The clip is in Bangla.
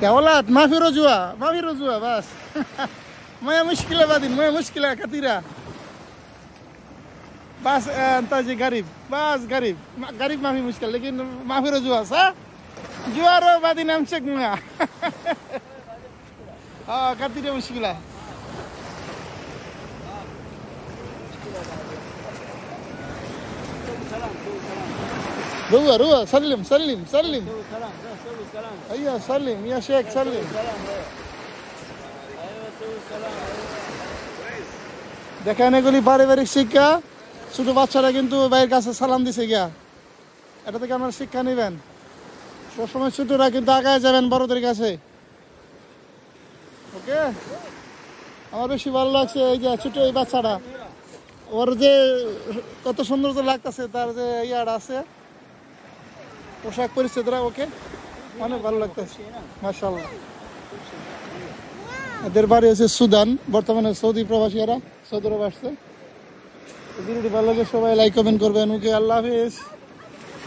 يا ولد ما في رجوع بس. ما هي مشكلة بعدين، ما هي مشكلة كثيرة. بس انت جي غريب، بس غريب ما في مشكلة، लेकिन ما في رجوع صح؟ جوارو بعدين امسك معاه. كثيرة مشكلة. روح سلم. ايوه سلم يا شيخ سلم. দেখেন এগুলি পারিবারিক শিক্ষা। ছোট বাচ্চারা কিন্তু ভাইয়ের কাছে সালাম দিছে গিয়া, এটা থেকে আপনারা শিক্ষা নেবেন। সবসময় ছোটরা কিন্তু আগায় যাবেন বড়দের কাছে। ওকে, আমার বেশি ভালো লাগছে এই যে ছোট এই বাচ্চাটা, ওর যে কত সৌন্দর্য লাগতেছে, তার যে ইয়াটা আছে পোশাক পরিচ্ছদরা, ওকে অনেক ভালো লাগতেছে মাশাআল্লাহ। এদের বাড়ি হচ্ছে সুদান, বর্তমানে সৌদি প্রবাসী, এরা সৌদি আরব আসছে। ভিডিওটি ভালো লাগে সবাই লাইক কমেন্ট করবেন। ওকে, আল্লাহ হাফিজ।